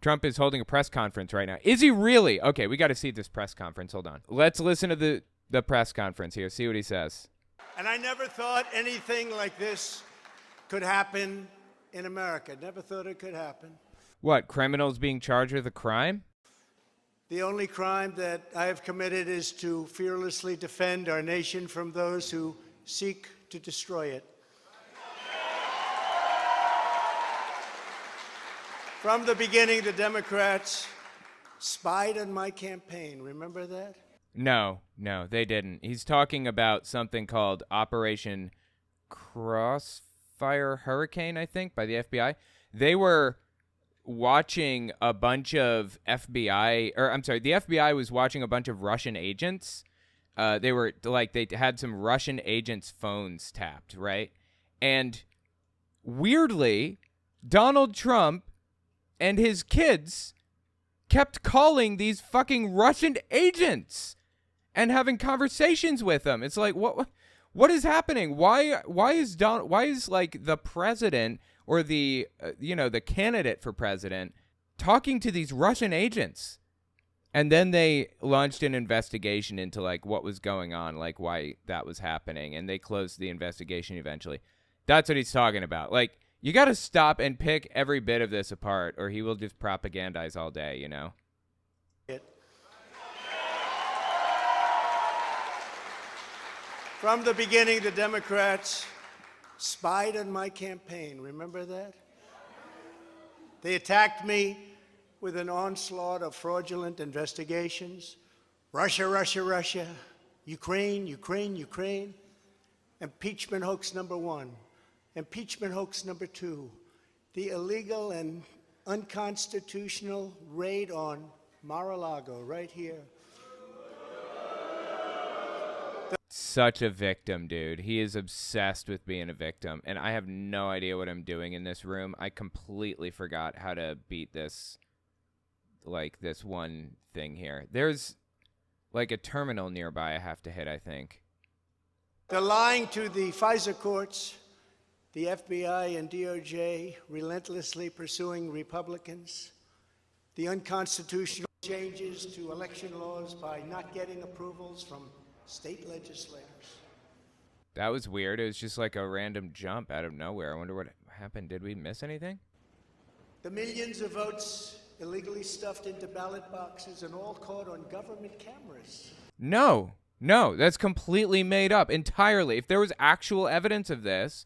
Trump is holding a press conference right now. Is he really? Okay, we got to see this press conference. Hold on. Let's listen to the press conference here. See what he says. And I never thought anything like this could happen in America. Never thought it could happen. What, criminals being charged with a crime? The only crime that I have committed is to fearlessly defend our nation from those who seek to destroy it. From the beginning, the Democrats spied on my campaign. Remember that? No, they didn't. He's talking about something called Operation Crossfire Hurricane, I think, by the FBI. They were watching a bunch of the FBI was watching a bunch of Russian agents. They had some Russian agents' phones tapped, right? And weirdly, Donald Trump and his kids kept calling these fucking Russian agents and having conversations with them. It's like, what is happening? Why is like the president or the candidate for president talking to these Russian agents? And then they launched an investigation into like what was going on, like why that was happening, and they closed the investigation eventually. That's what he's talking about. Like, you got to stop and pick every bit of this apart, or he will just propagandize all day, you know? From the beginning, the Democrats spied on my campaign. Remember that? They attacked me with an onslaught of fraudulent investigations. Russia, Russia, Russia. Ukraine, Ukraine, Ukraine. Impeachment hoax number 1. Impeachment hoax number 2, the illegal and unconstitutional raid on Mar-a-Lago right here. Such a victim, dude. He is obsessed with being a victim, and I have no idea what I'm doing in this room. I completely forgot how to beat this one thing here. There's like a terminal nearby I have to hit, I think. They're lying to the FISA courts. The FBI and DOJ relentlessly pursuing Republicans, the unconstitutional changes to election laws by not getting approvals from state legislators. That was weird. It was just like a random jump out of nowhere. I wonder what happened. Did we miss anything? The millions of votes illegally stuffed into ballot boxes and all caught on government cameras. No, that's completely made up entirely. If there was actual evidence of this,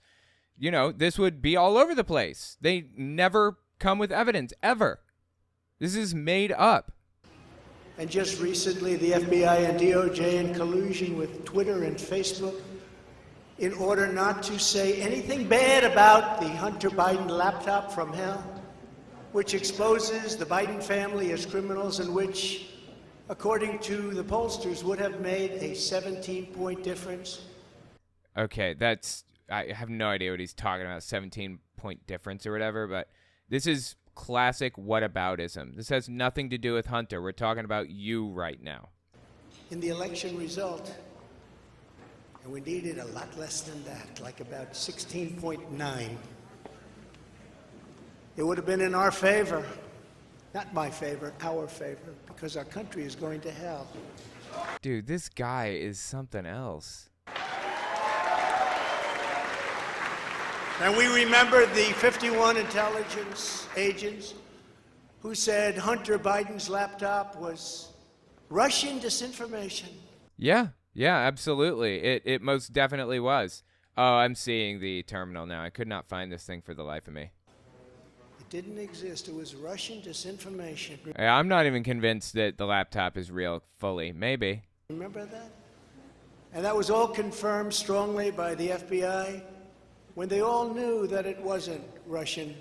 this would be all over the place. They never come with evidence, ever. This is made up. And just recently, the FBI and DOJ in collusion with Twitter and Facebook, in order not to say anything bad about the Hunter Biden laptop from hell, which exposes the Biden family as criminals and which, according to the pollsters, would have made a 17-point difference. Okay, I have no idea what he's talking about, 17-point difference or whatever, but this is classic whataboutism. This has nothing to do with Hunter. We're talking about you right now. In the election result, and we needed a lot less than that, like about 16.9. It would have been in our favor, not my favor, our favor, because our country is going to hell. Dude, this guy is something else. And we remember the 51 intelligence agents who said Hunter Biden's laptop was Russian disinformation. Yeah, absolutely. It most definitely was. Oh, I'm seeing the terminal now. I could not find this thing for the life of me. It didn't exist. It was Russian disinformation. I'm not even convinced that the laptop is real fully. Maybe. Remember that? And that was all confirmed strongly by the FBI when they all knew that it wasn't Russian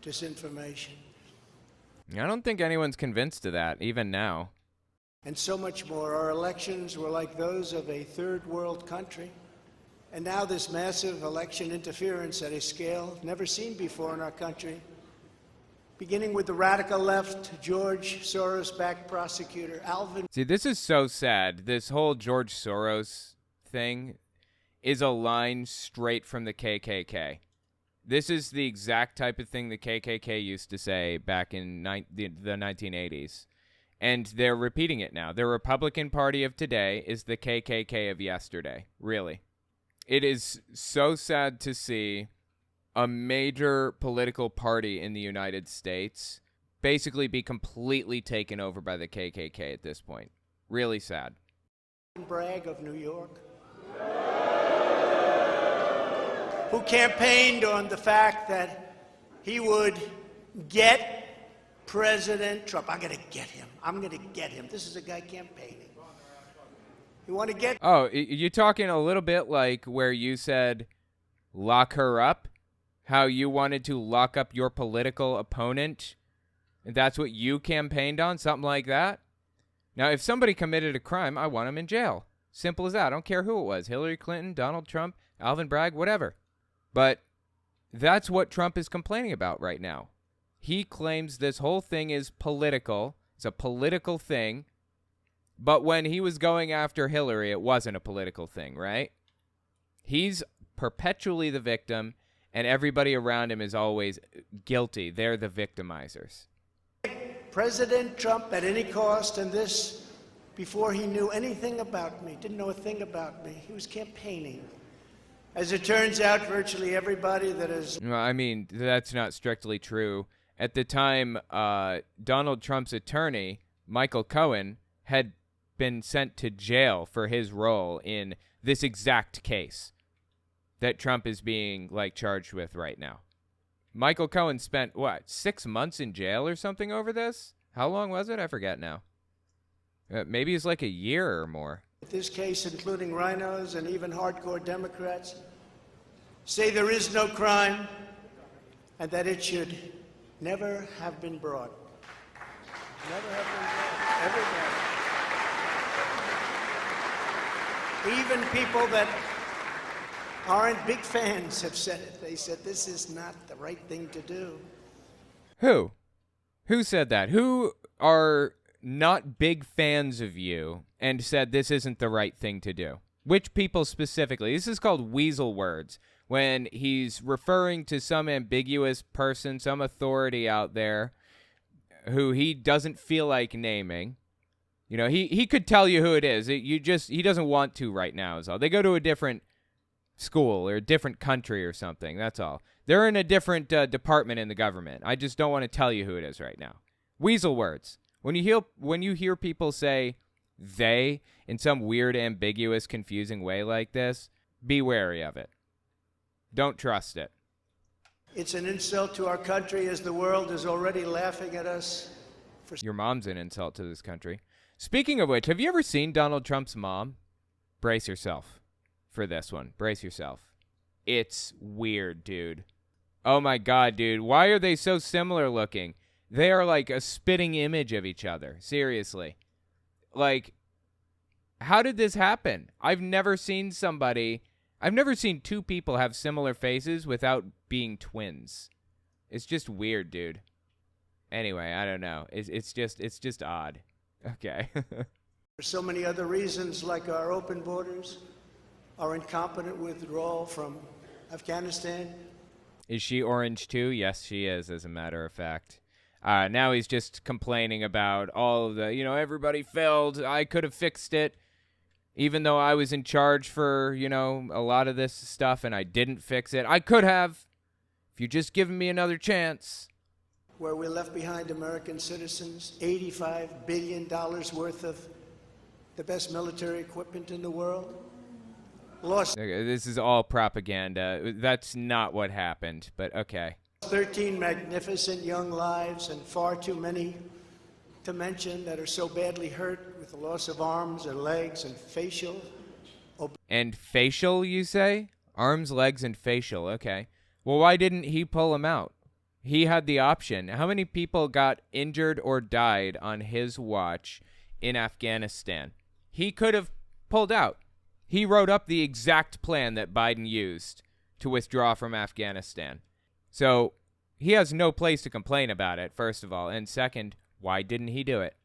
disinformation. I don't think anyone's convinced of that, even now. And so much more. Our elections were like those of a third world country. And now this massive election interference at a scale never seen before in our country, beginning with the radical left, George Soros-backed prosecutor Alvin. See, this is so sad. This whole George Soros thing is a line straight from the KKK. This is the exact type of thing the KKK used to say back in the 1980s. And they're repeating it now. The Republican Party of today is the KKK of yesterday. Really. It is so sad to see a major political party in the United States basically be completely taken over by the KKK at this point. Really sad. Bragg of New York, who campaigned on the fact that he would get President Trump. I'm going to get him. I'm going to get him. This is a guy campaigning. You want to get... Oh, you're talking a little bit like where you said, lock her up? How you wanted to lock up your political opponent? And that's what you campaigned on? Something like that? Now, if somebody committed a crime, I want him in jail. Simple as that. I don't care who it was. Hillary Clinton, Donald Trump, Alvin Bragg, whatever. But that's what Trump is complaining about right now. He claims this whole thing is political. It's a political thing. But when he was going after Hillary, it wasn't a political thing, right? He's perpetually the victim, and everybody around him is always guilty. They're the victimizers. President Trump at any cost, and this before he knew anything about me, didn't know a thing about me. He was campaigning. As it turns out, virtually everybody that is... Well, I mean, that's not strictly true. At the time, Donald Trump's attorney, Michael Cohen, had been sent to jail for his role in this exact case that Trump is being, charged with right now. Michael Cohen spent, 6 months in jail or something over this? How long was it? I forget now. Maybe it's like a year or more. This case, including rhinos and even hardcore Democrats, say there is no crime and that it should never have been brought. Never have been brought. Everybody. Even people that aren't big fans have said it. They said this is not the right thing to do. Who? Who said that? Who are not big fans of you and said this isn't the right thing to do? Which people specifically? This is called weasel words. When he's referring to some ambiguous person, some authority out there who he doesn't feel like naming. You know, he could tell you who it is. He doesn't want to right now is all. They go to a different school or a different country or something. That's all. They're in a different department in the government. I just don't want to tell you who it is right now. Weasel words. When you hear people say they in some weird, ambiguous, confusing way like this, be wary of it. Don't trust it. It's an insult to our country as the world is already laughing at us. Your mom's an insult to this country. Speaking of which, have you ever seen Donald Trump's mom? Brace yourself for this one. Brace yourself. It's weird, dude. Oh my God, dude. Why are they so similar looking? They are like a spitting image of each other. Seriously. How did this happen? I've never seen two people have similar faces without being twins. It's just weird, dude. Anyway, I don't know. It's just odd. Okay. For so many other reasons, like our open borders, our incompetent withdrawal from Afghanistan. Is she orange too? Yes, she is, as a matter of fact. Now he's just complaining about all of the, everybody failed. I could have fixed it, even though I was in charge for, a lot of this stuff, and I didn't fix it. I could have, if you just given me another chance. Where we left behind American citizens, $85 billion worth of the best military equipment in the world. Lost. Okay, this is all propaganda. That's not what happened, but okay. 13 magnificent young lives, and far too many to mention that are so badly hurt with the loss of arms and legs and facial. And facial, you say? Arms, legs, and facial. Okay. Well, why didn't he pull them out? He had the option. How many people got injured or died on his watch in Afghanistan? He could have pulled out. He wrote up the exact plan that Biden used to withdraw from Afghanistan. So he has no place to complain about it, first of all. And second, why didn't he do it?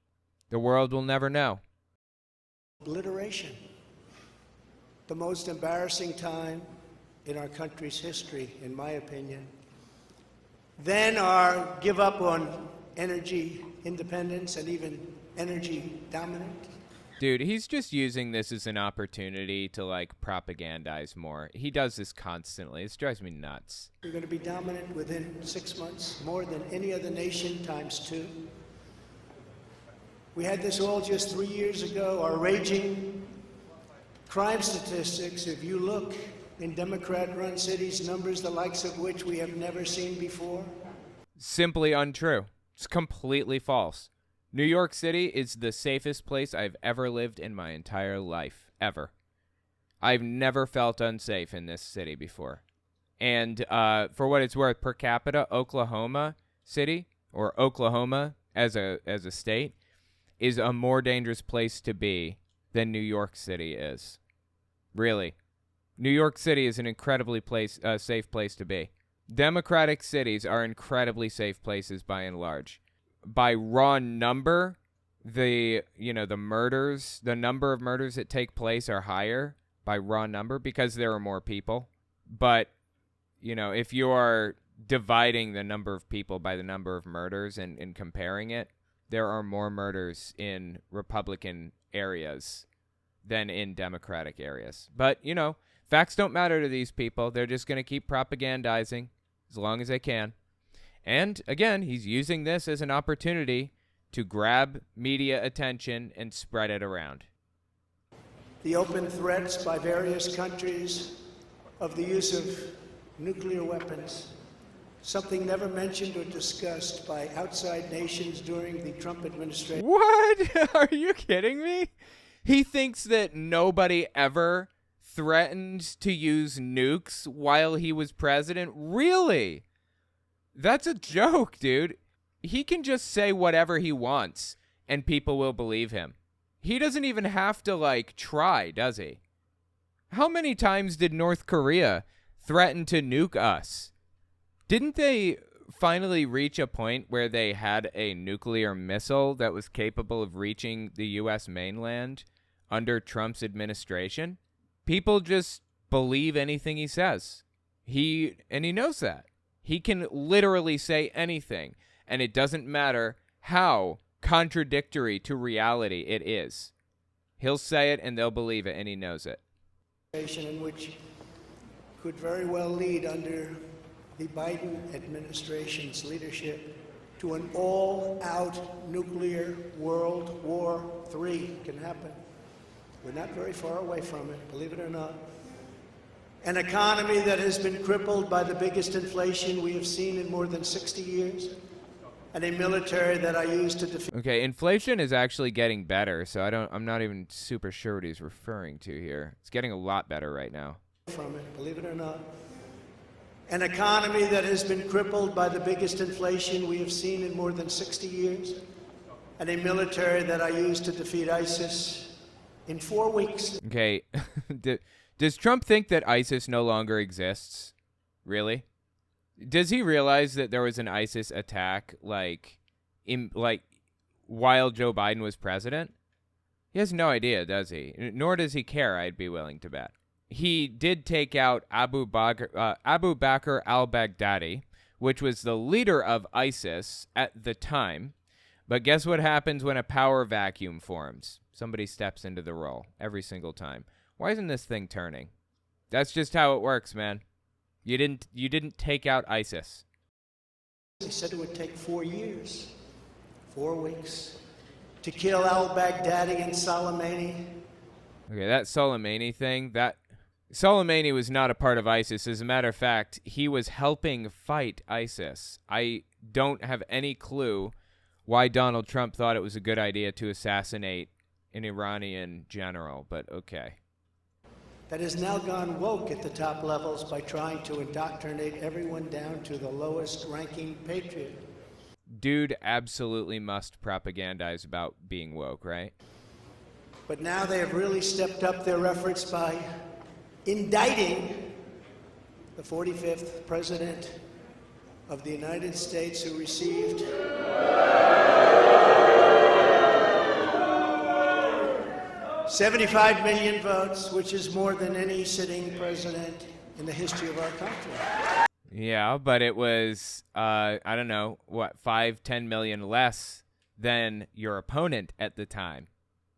The world will never know. Obliteration. The most embarrassing time in our country's history, in my opinion. then our give up on energy independence and even energy dominance. Dude, he's just using this as an opportunity to, like, propagandize more. He does this constantly. This drives me nuts. We're going to be dominant within 6 months, more than any other nation ×2. We had this all just 3 years ago. Our raging crime statistics, if you look in Democrat-run cities, numbers the likes of which we have never seen before. Simply untrue. It's completely false. New York City is the safest place I've ever lived in my entire life, ever. I've never felt unsafe in this city before. And for what it's worth, per capita, Oklahoma City, or Oklahoma as a state, is a more dangerous place to be than New York City is. Really. New York City is an incredibly safe place to be. Democratic cities are incredibly safe places by and large. By raw number, the murders, the number of murders that take place are higher by raw number because there are more people. But, if you are dividing the number of people by the number of murders and comparing it, there are more murders in Republican areas than in Democratic areas. But, facts don't matter to these people. They're just going to keep propagandizing as long as they can. And, again, he's using this as an opportunity to grab media attention and spread it around. The open threats by various countries of the use of nuclear weapons, something never mentioned or discussed by outside nations during the Trump administration. What? Are you kidding me? He thinks that nobody ever threatened to use nukes while he was president? Really? That's a joke, dude. He can just say whatever he wants, and people will believe him. He doesn't even have to, try, does he? How many times did North Korea threaten to nuke us? Didn't they finally reach a point where they had a nuclear missile that was capable of reaching the U.S. mainland under Trump's administration? People just believe anything he says. He knows that. He can literally say anything, and it doesn't matter how contradictory to reality it is. He'll say it, and they'll believe it, and he knows it. In which could very well lead under the Biden administration's leadership to an all-out nuclear World War III can happen. We're not very far away from it, believe it or not. An economy that has been crippled by the biggest inflation we have seen in more than 60 years, and a military that I use to defeat. Okay, inflation is actually getting better, so I'm not even super sure what he's referring to here. It's getting a lot better right now. From it, believe it or not. An economy that has been crippled by the biggest inflation we have seen in more than 60 years, and a military that I use to defeat ISIS in 4 weeks. Okay, does Trump think that ISIS no longer exists? Really? Does he realize that there was an ISIS attack while Joe Biden was president? He has no idea, does he? Nor does he care, I'd be willing to bet. He did take out Abu Bakr al-Baghdadi, which was the leader of ISIS at the time. But guess what happens when a power vacuum forms? Somebody steps into the role every single time. Why isn't this thing turning? That's just how it works, man. You didn't take out ISIS. They said it would take 4 years, 4 weeks, to kill al-Baghdadi and Soleimani. Okay, that Soleimani thing, Soleimani was not a part of ISIS. As a matter of fact, he was helping fight ISIS. I don't have any clue why Donald Trump thought it was a good idea to assassinate an Iranian general, but okay. That has now gone woke at the top levels by trying to indoctrinate everyone down to the lowest ranking patriot. Dude absolutely must propagandize about being woke, right? But now they have really stepped up their efforts by indicting the 45th president of the United States, who received 75 million votes, which is more than any sitting president in the history of our country. Yeah, but it was, I don't know, what, 5-10 million less than your opponent at the time.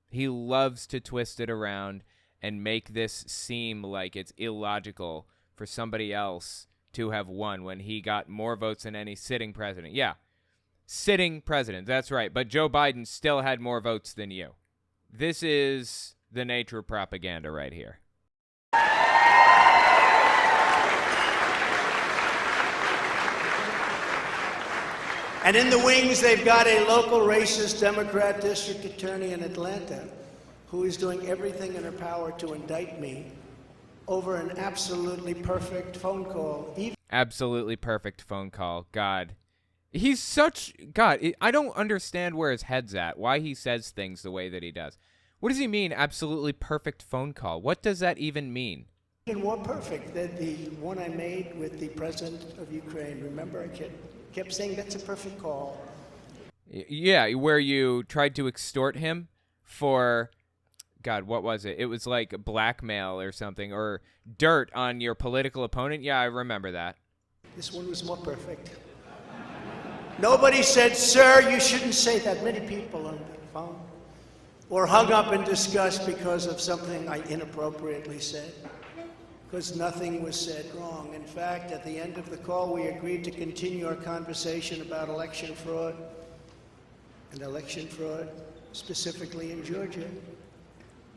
He loves to twist it around and make this seem like it's illogical for somebody else to have won when he got more votes than any sitting president. Yeah, sitting president, that's right. But Joe Biden still had more votes than you. This is the nature of propaganda right here. And in the wings, they've got a local racist Democrat district attorney in Atlanta who is doing everything in her power to indict me over an absolutely perfect phone call. Absolutely perfect phone call. God. He's such... God, I don't understand where his head's at, why he says things the way that he does. What does he mean, absolutely perfect phone call? What does that even mean? Even more perfect than the one I made with the president of Ukraine. Remember, I kept saying that's a perfect call. Yeah, where you tried to extort him for... God, what was it? It was like blackmail or something, or dirt on your political opponent. Yeah, I remember that. This one was more perfect. Nobody said, sir, you shouldn't say that. Many people on the phone were hung up in disgust because of something I inappropriately said, because nothing was said wrong. In fact, at the end of the call, we agreed to continue our conversation about election fraud, and election fraud specifically in Georgia,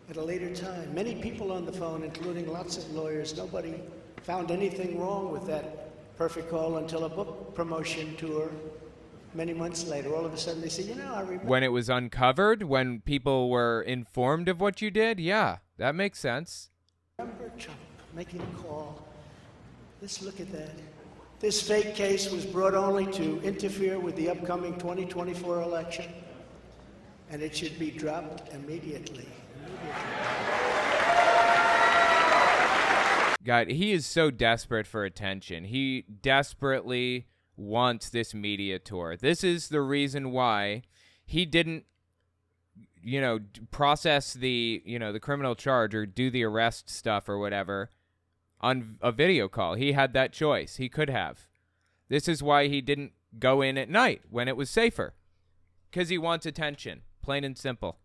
at a later time. Many people on the phone, including lots of lawyers, nobody found anything wrong with that perfect call until a book promotion tour many months later. All of a sudden they say, you know, I remember. When it was uncovered, when people were informed of what you did, yeah, that makes sense. Remember Trump making a call. Let's look at that. This fake case was brought only to interfere with the upcoming 2024 election, and it should be dropped immediately. God, he is so desperate for attention. He desperately wants this media tour. This is the reason why he didn't, process the criminal charge or do the arrest stuff or whatever on a video call. He had that choice. He could have. This is why he didn't go in at night when it was safer. Because he wants attention, plain and simple.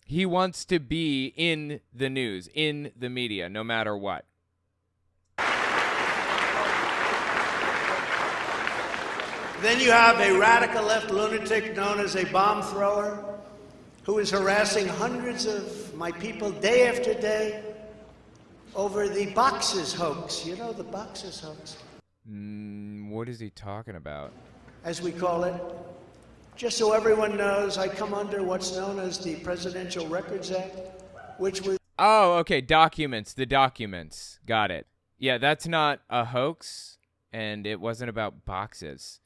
He wants to be in the news, in the media, no matter what. Then you have a radical left lunatic known as a bomb thrower who is harassing hundreds of my people day after day over the boxes hoax. You know, the boxes hoax. What is he talking about? As we call it. Just so everyone knows, I come under what's known as the Presidential Records Act, which was... Oh, okay, documents, the documents. Got it. Yeah, that's not a hoax, and it wasn't about boxes.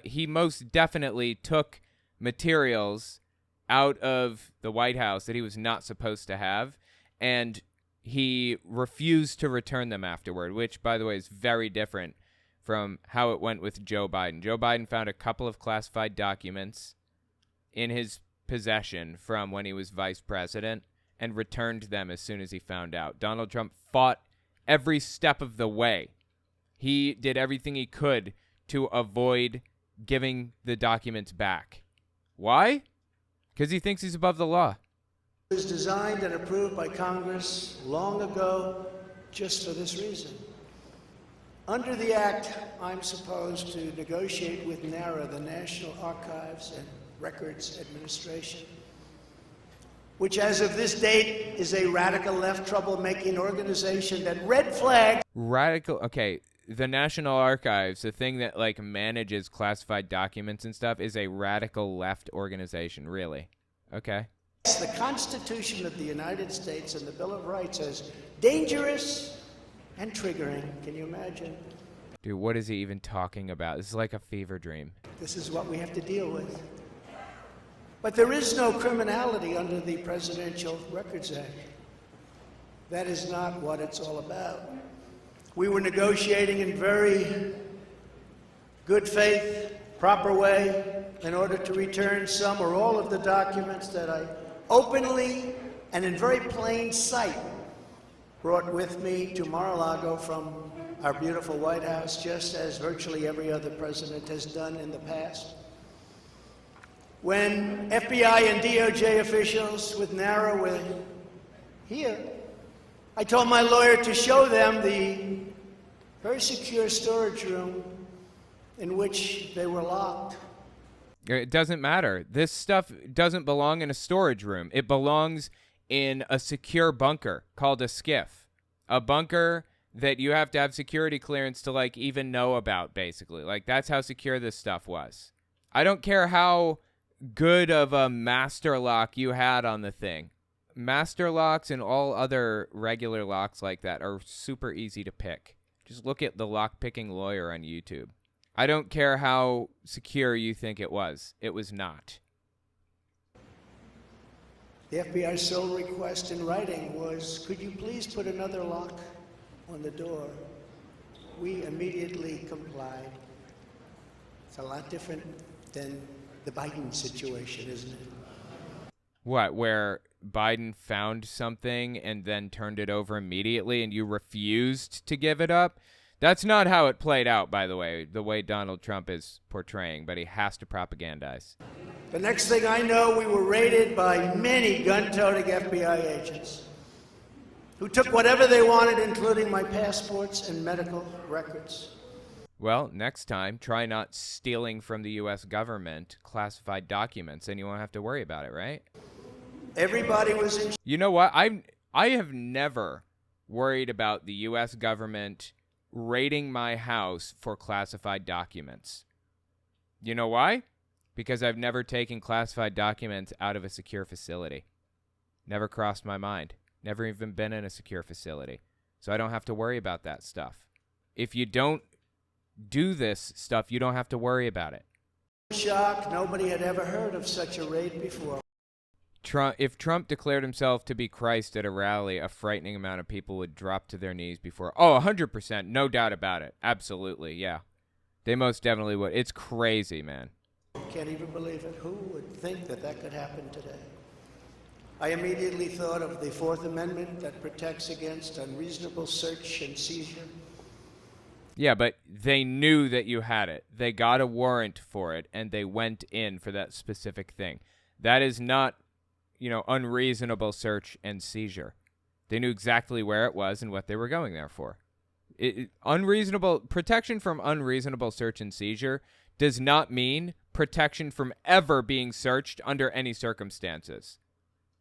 He most definitely took materials out of the White House that he was not supposed to have, and he refused to return them afterward, which, by the way, is very different from how it went with Joe Biden. Joe Biden found a couple of classified documents in his possession from when he was vice president and returned them as soon as he found out. Donald Trump fought every step of the way. He did everything he could to avoid giving the documents back. Why? Because he thinks he's above the law. It was designed and approved by Congress long ago just for this reason. Under the Act, I'm supposed to negotiate with NARA, the National Archives and Records Administration, which as of this date is a radical left troublemaking organization that red flags... Radical, okay, the National Archives, the thing that manages classified documents and stuff, is a radical left organization, really? Okay. The Constitution of the United States and the Bill of Rights as dangerous and triggering. Can you imagine? Dude, what is he even talking about? This is like a fever dream. This is what we have to deal with. But there is no criminality under the Presidential Records Act. That is not what it's all about. We were negotiating in very good faith, proper way, in order to return some or all of the documents that I openly and in very plain sight brought with me to Mar-a-Lago from our beautiful White House, just as virtually every other president has done in the past. When FBI and DOJ officials with narrow were here, I told my lawyer to show them the very secure storage room in which they were locked. It doesn't matter. This stuff doesn't belong in a storage room. It belongs in a secure bunker called a skiff. A bunker that you have to have security clearance to, like, even know about, basically. Like, that's how secure this stuff was. I don't care how good of a master lock you had on the thing. Master locks and all other regular locks like that are super easy to pick. Just look at the lock-picking lawyer on YouTube. I don't care how secure you think it was. It was not. The FBI's sole request in writing was, could you please put another lock on the door? We immediately complied. It's a lot different than the Biden situation, isn't it? What, where Biden found something and then turned it over immediately and you refused to give it up? That's not how it played out, by the way Donald Trump is portraying, but he has to propagandize. The next thing I know, we were raided by many gun-toting FBI agents who took whatever they wanted, including my passports and medical records. Well, next time, try not stealing from the U.S. government classified documents, and you won't have to worry about it, right? Everybody was in... You know what? I have never worried about the U.S. government raiding my house for classified documents. You know why? Because I've never taken classified documents out of a secure facility. Never crossed my mind. Never even been in a secure facility. So I don't have to worry about that stuff. If you don't do this stuff, you don't have to worry about it. Shock. Nobody had ever heard of such a raid before. If Trump declared himself to be Christ at a rally, a frightening amount of people would drop to their knees before. Oh, 100%. No doubt about it. Absolutely. Yeah. They most definitely would. It's crazy, man. Can't even believe it. Who would think that that could happen today? I immediately thought of the Fourth Amendment that protects against unreasonable search and seizure. Yeah, but they knew that you had it. They got a warrant for it, and they went in for that specific thing. That is not, unreasonable search and seizure. They knew exactly where it was and what they were going there for. Unreasonable protection from unreasonable search and seizure does not mean protection from ever being searched under any circumstances.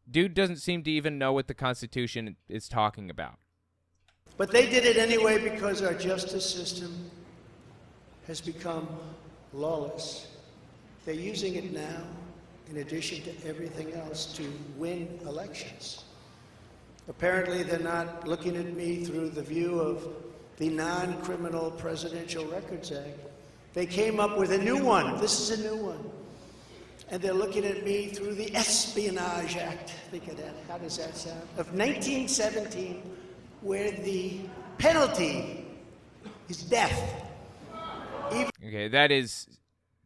Dude doesn't seem to even know what the Constitution is talking about. But they did it anyway because our justice system has become lawless. They're using it now, in addition to everything else, to win elections. Apparently, they're not looking at me through the view of the Non-Criminal Presidential Records Act. They came up with a new one. This is a new one. And they're looking at me through the Espionage Act. Think of that. How does that sound? Of 1917, where the penalty is death. Okay, that is...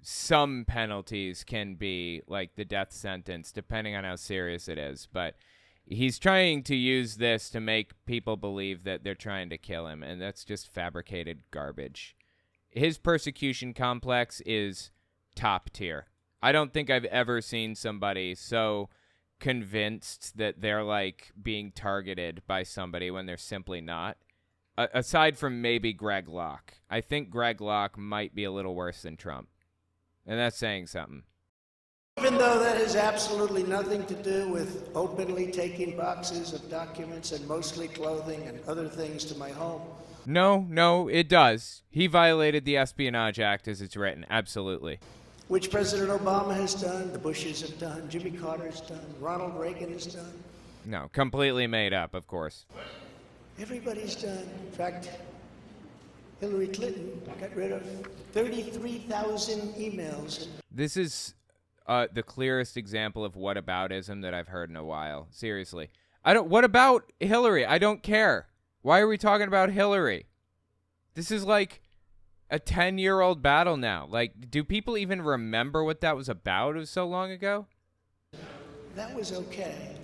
Some penalties can be like the death sentence, depending on how serious it is. But he's trying to use this to make people believe that they're trying to kill him, and that's just fabricated garbage. His persecution complex is top tier. I don't think I've ever seen somebody so convinced that they're like being targeted by somebody when they're simply not. Aside from maybe Greg Locke. I think Greg Locke might be a little worse than Trump. And that's saying something. Even though that has absolutely nothing to do with openly taking boxes of documents and mostly clothing and other things to my home. No, it does. He violated the Espionage Act as it's written. Absolutely. Which President Obama has done, the Bushes have done, Jimmy Carter's done, Ronald Reagan has done. No, completely made up, of course. Everybody's done. In fact, Hillary Clinton got rid of 33,000 emails. This is the clearest example of whataboutism that I've heard in a while. Seriously. What about Hillary? I don't care. Why are we talking about Hillary? This is like a 10-year-old battle now. Like, do people even remember what that was about? It was so long ago. That was okay.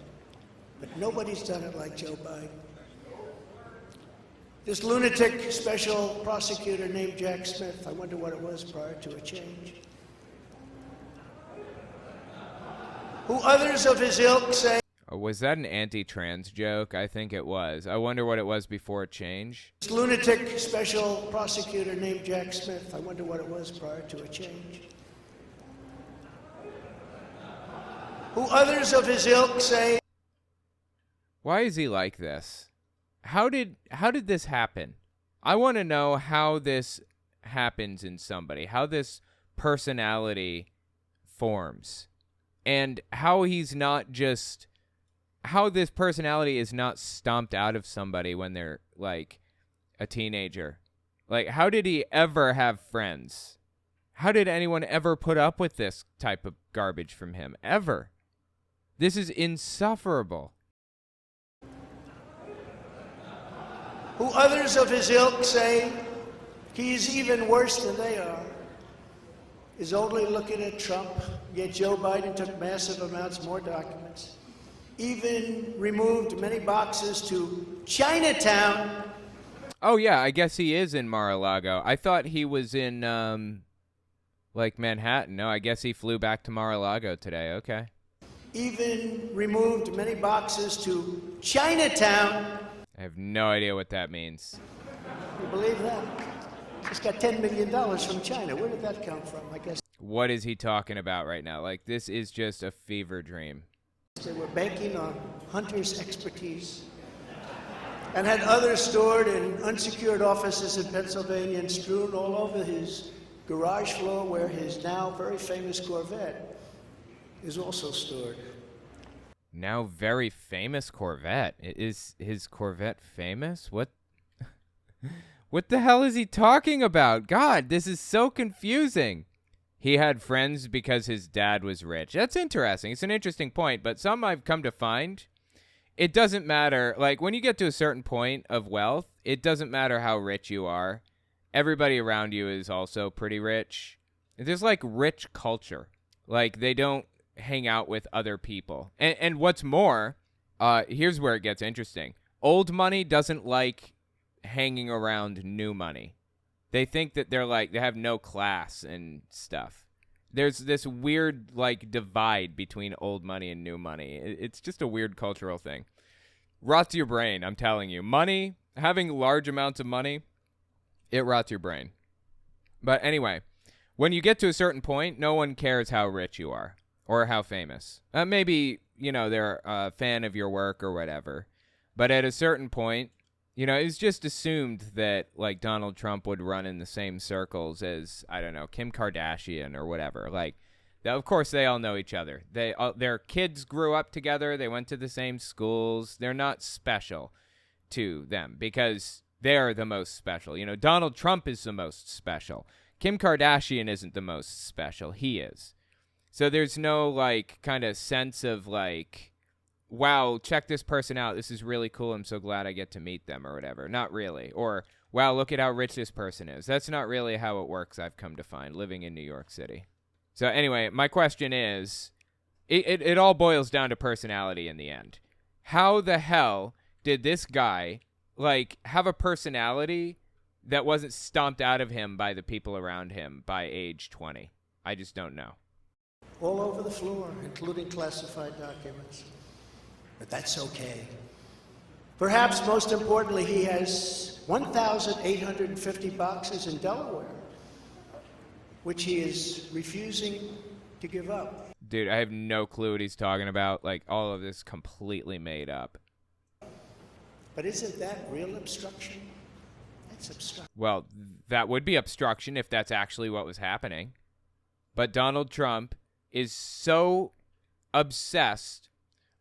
But nobody's done it like Joe Biden. This lunatic special prosecutor named Jack Smith, I wonder what it was prior to a change, who others of his ilk say... Was that an anti-trans joke? I think it was. I wonder what it was before change. This lunatic special prosecutor named Jack Smith, I wonder what it was prior to a change, who others of his ilk say... Why is he like this? How did this happen? I want to know how this happens in somebody, how this personality forms, and how he's not just... how this personality is not stomped out of somebody when they're, like, a teenager. Like, how did he ever have friends? How did anyone ever put up with this type of garbage from him? Ever. This is insufferable. Who others of his ilk say he's even worse than they are, is only looking at Trump, yet Joe Biden took massive amounts more documents, even removed many boxes to Chinatown. Oh, yeah, I guess he is in Mar-a-Lago. I thought he was in, like, Manhattan. No, I guess he flew back to Mar-a-Lago today. Okay. Even removed many boxes to Chinatown. I have no idea what that means. You believe that? He's got $10 million from China. Where did that come from, I guess? What is he talking about right now? Like, this is just a fever dream. They were banking on Hunter's expertise and had others stored in unsecured offices in Pennsylvania and strewn all over his garage floor where his now very famous Corvette is also stored. Now very famous Corvette. Is his Corvette famous? What the hell is he talking about? God, this is so confusing. He had friends because his dad was rich. That's interesting. It's an interesting point, but some I've come to find, it doesn't matter. Like, when you get to a certain point of wealth, it doesn't matter how rich you are. Everybody around you is also pretty rich. There's, like, rich culture. Like, they don't hang out with other people. And what's more, here's where it gets interesting. Old money doesn't like hanging around new money. They think that they're like, they have no class and stuff. There's this weird, like, divide between old money and new money. It's just a weird cultural thing. Rots your brain, I'm telling you. Money, having large amounts of money, it rots your brain. But anyway, when you get to a certain point, no one cares how rich you are or how famous. Maybe, you know, they're a fan of your work or whatever. But at a certain point, you know, it's just assumed that, like, Donald Trump would run in the same circles as, I don't know, Kim Kardashian or whatever. Like, of course, they all know each other. Their kids grew up together. They went to the same schools. They're not special to them because they're the most special. You know, Donald Trump is the most special. Kim Kardashian isn't the most special. He is. So there's no, like, kind of sense of, like, wow, check this person out. This is really cool. I'm so glad I get to meet them or whatever. Not really. Or, wow, look at how rich this person is. That's not really how it works, I've come to find, living in New York City. So anyway, my question is, it all boils down to personality in the end. How the hell did this guy, like, have a personality that wasn't stomped out of him by the people around him by age 20? I just don't know. All over the floor, including classified documents. But that's okay. Perhaps most importantly, he has 1,850 boxes in Delaware, which he is refusing to give up. Dude, I have no clue what he's talking about. Like, all of this completely made up. But isn't that real obstruction? That's obstruction. Well, that would be obstruction if that's actually what was happening. But Donald Trump is so obsessed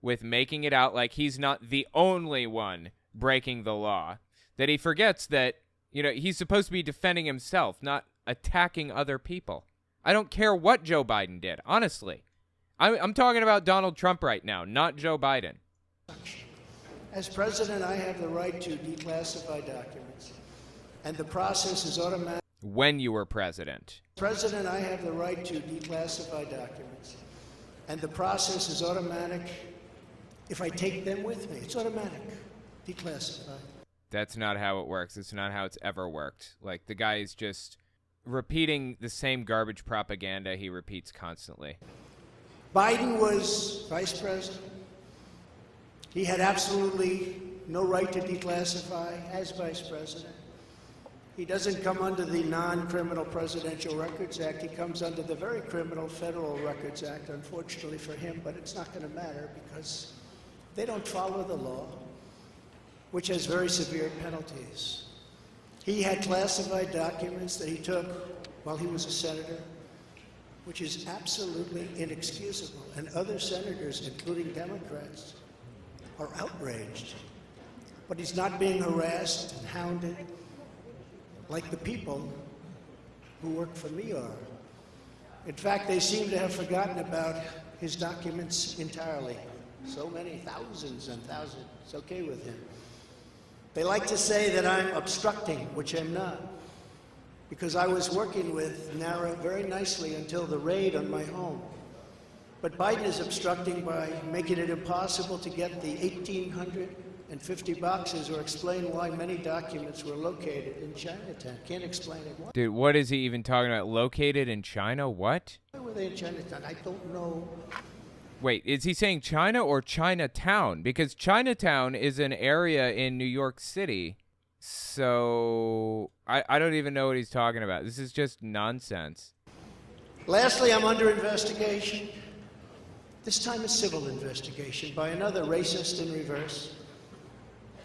with making it out like he's not the only one breaking the law that he forgets that, you know, he's supposed to be defending himself, not attacking other people. I don't care what Joe Biden did, honestly. I'm talking about Donald Trump right now, not Joe Biden. As president, I have the right to declassify documents, and the process is automatic. When you were president. President, I have the right to declassify documents, and the process is automatic. If I take them with me, it's automatic, declassified. That's not how it works. It's not how it's ever worked. Like, the guy is just repeating the same garbage propaganda he repeats constantly. Biden was vice president. He had absolutely no right to declassify as vice president. He doesn't come under the non-criminal Presidential Records Act. He comes under the very criminal Federal Records Act, unfortunately for him, but it's not going to matter because they don't follow the law, which has very severe penalties. He had classified documents that he took while he was a senator, which is absolutely inexcusable. And other senators, including Democrats, are outraged. But he's not being harassed and hounded like the people who work for me are. In fact, they seem to have forgotten about his documents entirely. So many, thousands and thousands. It's okay with him. They like to say that I'm obstructing, which I'm not, because I was working with NARA very nicely until the raid on my home. But Biden is obstructing by making it impossible to get the 1,850 boxes or explain why many documents were located in Chinatown. Can't explain it. Why? Dude, what is he even talking about? Located in China? What? Why were they in Chinatown? I don't know. Wait, is he saying China or Chinatown? Because Chinatown is an area in New York City. So I don't even know what he's talking about. This is just nonsense. Lastly, I'm under investigation. This time a civil investigation by another racist in reverse,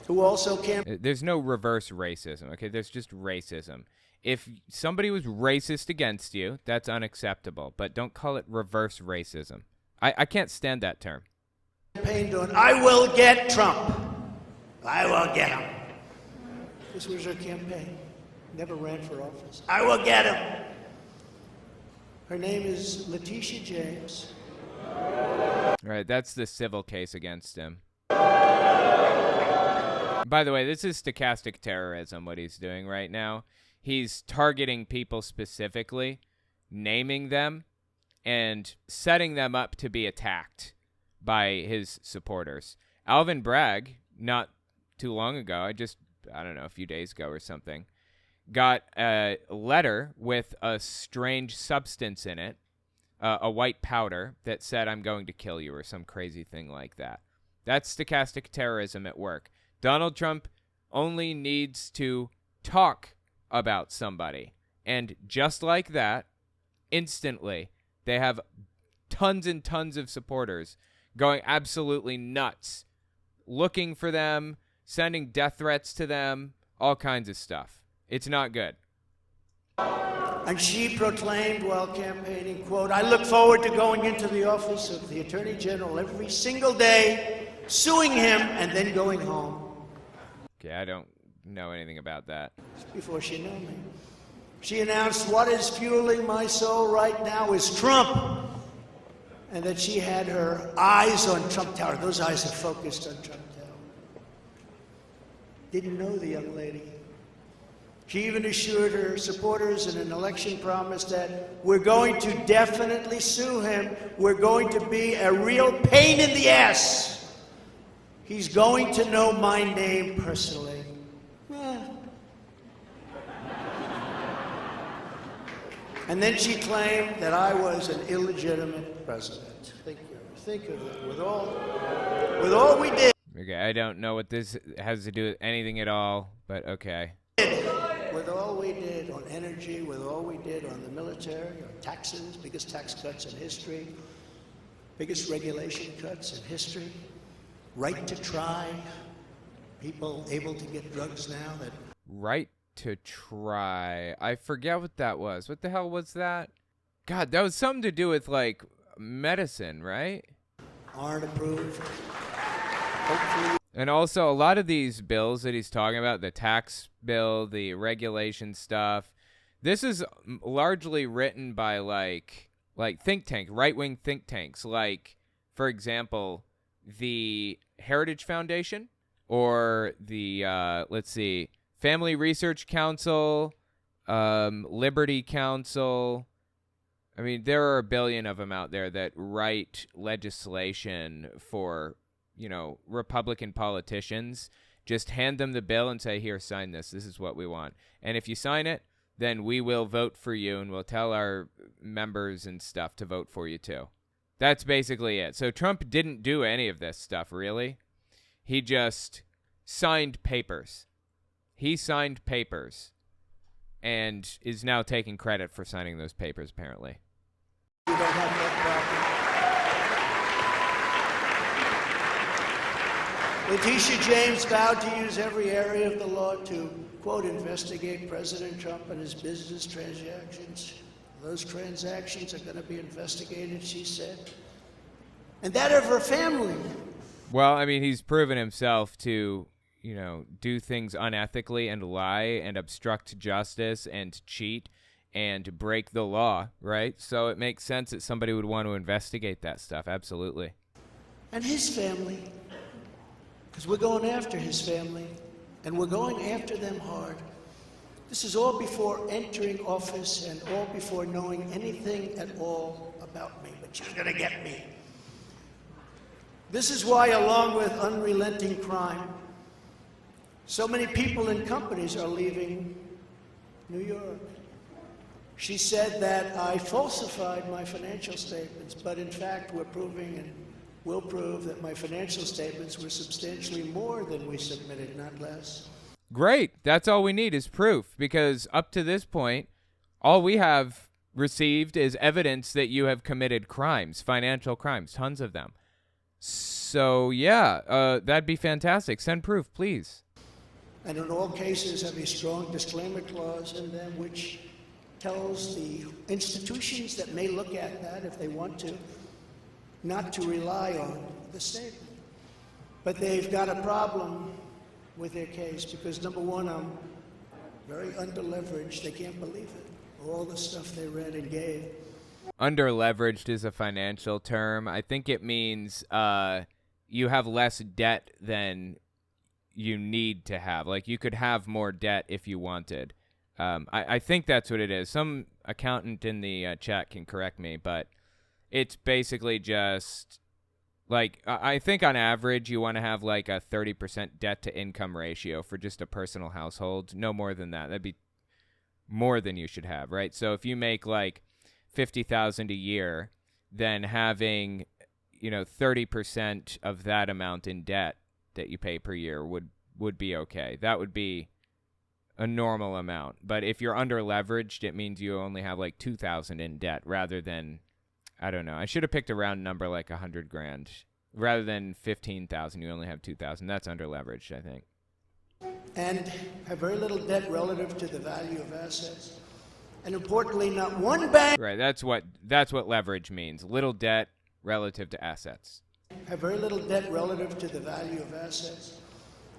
who also can't... There's no reverse racism, okay? There's just racism. If somebody was racist against you, that's unacceptable. But don't call it reverse racism. I can't stand that term. ...campaigned on, I will get Trump. I will get him. This was her campaign. Never ran for office. I will get him. Her name is Letitia James. All right, that's the civil case against him. By the way, this is stochastic terrorism, what he's doing right now. He's targeting people specifically, naming them, and setting them up to be attacked by his supporters. Alvin Bragg, not too long ago, I don't know, a few days ago or something, got a letter with a strange substance in it, a white powder that said, I'm going to kill you, or some crazy thing like that. That's stochastic terrorism at work. Donald Trump only needs to talk about somebody. And just like that, instantly, they have tons and tons of supporters going absolutely nuts, looking for them, sending death threats to them, all kinds of stuff. It's not good. And she proclaimed while campaigning, quote, I look forward to going into the office of the Attorney General every single day, suing him, and then going home. Okay, I don't know anything about that. Before she knew me. She announced, what is fueling my soul right now is Trump. And that she had her eyes on Trump Tower. Those eyes are focused on Trump Tower. Didn't know the young lady. She even assured her supporters in an election promise that we're going to definitely sue him. We're going to be a real pain in the ass. He's going to know my name personally. And then she claimed that I was an illegitimate president. Think of it. With all we did. Okay, I don't know what this has to do with anything at all, but okay. With all we did on energy, with all we did on the military, on taxes, biggest tax cuts in history, biggest regulation cuts in history, right to try, people able to get drugs now that... Right to try. I forget what that was. What the hell was that? God, that was something to do with, like, medicine, right? Aren't approved. Hopefully. And also, a lot of these bills that he's talking about, the tax bill, the regulation stuff, this is largely written by, like think tank, right-wing think tanks. Like, for example, the Heritage Foundation or the, let's see, Family Research Council, Liberty Council. I mean, there are a billion of them out there that write legislation for, you know, Republican politicians, Just hand them the bill and say, here, sign this. This is what we want. And if you sign it, then we will vote for you, and we'll tell our members and stuff to vote for you too. That's basically it. So Trump didn't do any of this stuff, really. He just signed papers. He signed papers and is now taking credit for signing those papers, apparently. We don't have that problem. Letitia James vowed to use every area of the law to, quote, investigate President Trump and his business transactions. Those transactions are going to be investigated, she said. And that of her family. Well, I mean, he's proven himself to, do things unethically and lie and obstruct justice and cheat and break the law, right? So it makes sense that somebody would want to investigate that stuff. Absolutely. And his family. Because we're going after his family, and we're going after them hard. This is all before entering office and all before knowing anything at all about me, but you're going to get me. This is why, along with unrelenting crime, so many people and companies are leaving New York. She said that I falsified my financial statements, but in fact we're proving and will prove that my financial statements were substantially more than we submitted, not less. Great. That's all we need is proof, because up to this point, all we have received is evidence that you have committed crimes, financial crimes, tons of them. So, yeah, that'd be fantastic. Send proof, please. And in all cases have a strong disclaimer clause in them which tells the institutions that may look at that if they want to, not to rely on the statement. But they've got a problem with their case because, number one, I'm very underleveraged. They can't believe it. All the stuff they read and gave. Underleveraged is a financial term. I think it means you have less debt than you need to have. Like, you could have more debt if you wanted. I think that's what it is. Some accountant in the chat can correct me, but it's basically just, like, I think on average you want to have like a 30% debt to income ratio for just a personal household. No more than that. That'd be more than you should have, right? So if you make like $50,000 a year, then having, 30% of that amount in debt that you pay per year would be okay. That would be a normal amount. But if you're under leveraged, it means you only have like $2,000 in debt rather than, I don't know. I should have picked a round number like $100,000 rather than 15,000. You only have 2,000. That's under leveraged, I think. And have very little debt relative to the value of assets. And importantly, not one bank. Right. That's what leverage means. Little debt relative to assets. Have very little debt relative to the value of assets.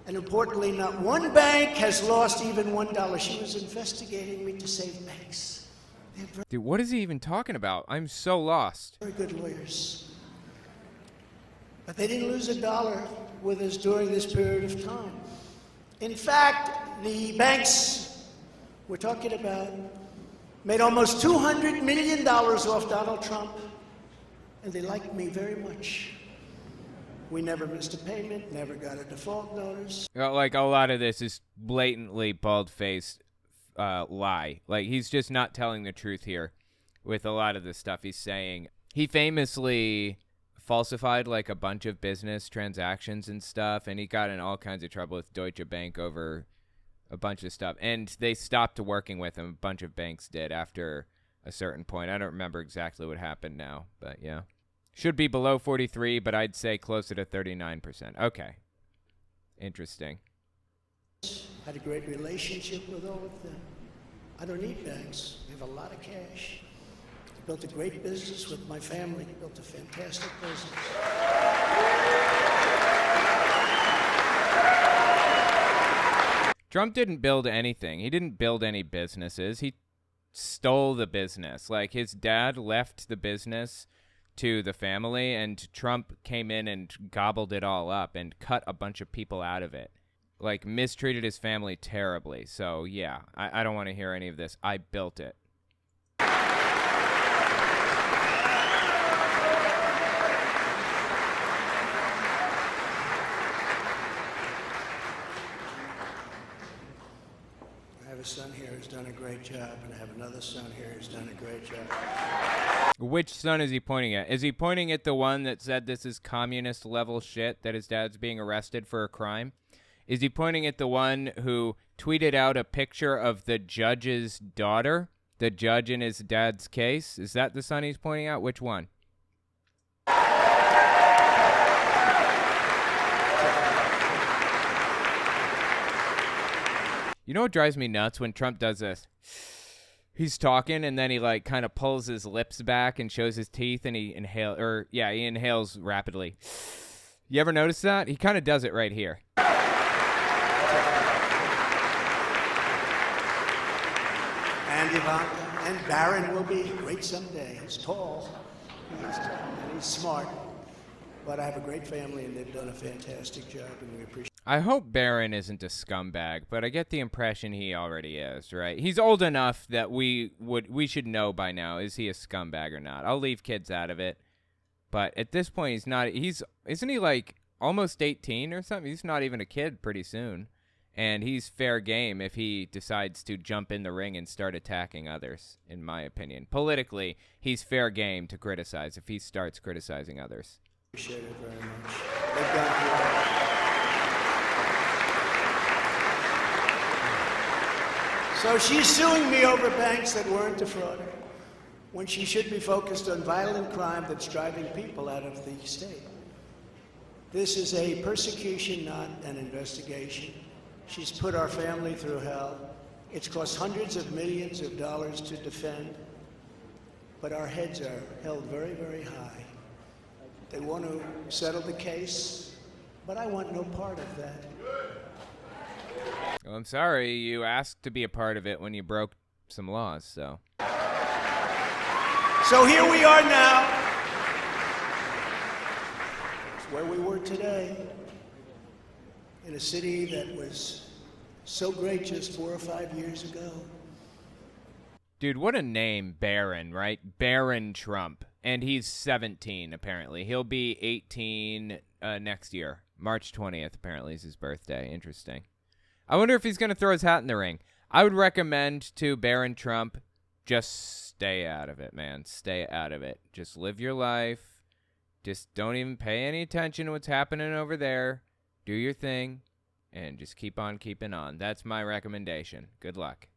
And importantly, not one bank has lost even $1. She was investigating me to save banks. Dude, what is he even talking about? I'm so lost. Very good lawyers. But they didn't lose $1 with us during this period of time. In fact, the banks we're talking about made almost $200 million off Donald Trump, and they liked me very much. We never missed a payment, never got a default notice. Like, a lot of this is blatantly bald-faced lie. Like, he's just not telling the truth here with a lot of the stuff he's saying. He famously falsified like a bunch of business transactions and stuff, and he got in all kinds of trouble with Deutsche Bank over a bunch of stuff. And they stopped working with him. A bunch of banks did after a certain point. I don't remember exactly what happened now, but yeah. Should be below 43, but I'd say closer to 39%. Okay. Interesting. Had a great relationship with all of them. I don't need banks. We have a lot of cash. I built a great business with my family. Built a fantastic business. Trump didn't build anything. He didn't build any businesses. He stole the business. Like, his dad left the business to the family, and Trump came in and gobbled it all up and cut a bunch of people out of it. Like, mistreated his family terribly. So, yeah, I don't want to hear any of this. I built it. who's done a great job, and I have another son here who's done a great job. Which son is he pointing at? Is he pointing at the one that said this is communist level shit, that his dad's being arrested for a crime? Is he pointing at the one who tweeted out a picture of the judge's daughter, the judge in his dad's case? Is that the son he's pointing out? Which one? You know what drives me nuts when Trump does this? He's talking and then he like kind of pulls his lips back and shows his teeth and he inhales rapidly. You ever notice that? He kind of does it right here. And Ivanka and Barron will be great someday. He's tall, and he's smart. But I have a great family and they've done a fantastic job and we appreciate it. I hope Barron isn't a scumbag, but I get the impression he already is, right? He's old enough that we should know by now, is he a scumbag or not? I'll leave kids out of it. But at this point, he's not. Isn't he like almost 18 or something? He's not even a kid pretty soon. And he's fair game if he decides to jump in the ring and start attacking others, in my opinion. Politically, he's fair game to criticize if he starts criticizing others. Appreciate it very much. They've done So she's suing me over banks that weren't defrauded, when she should be focused on violent crime that's driving people out of the state. This is a persecution, not an investigation. She's put our family through hell. It's cost hundreds of millions of dollars to defend, but our heads are held very, very high. They want to settle the case, but I want no part of that. Well, I'm sorry you asked to be a part of it when you broke some laws, so. So here we are now. It's where we were today, in a city that was so great just 4 or 5 years ago. Dude, what a name, Barron, right? Barron Trump. And he's 17, apparently. He'll be 18 next year. March 20th, apparently, is his birthday. Interesting. I wonder if he's going to throw his hat in the ring. I would recommend to Barron Trump, just stay out of it, man. Stay out of it. Just live your life. Just don't even pay any attention to what's happening over there. Do your thing. And just keep on keeping on. That's my recommendation. Good luck.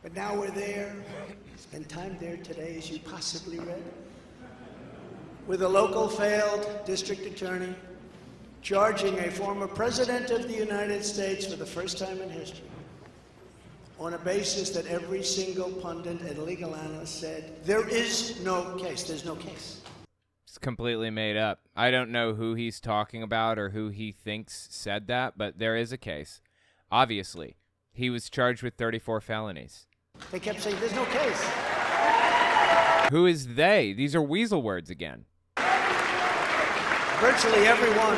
But now we're there. Spend time there today, as you possibly read, with a local failed district attorney charging a former president of the United States for the first time in history on a basis that every single pundit and legal analyst said, there is no case. There's no case. It's completely made up. I don't know who he's talking about or who he thinks said that, but there is a case. Obviously, he was charged with 34 felonies. They kept saying, there's no case. Who is they? These are weasel words again. Virtually everyone.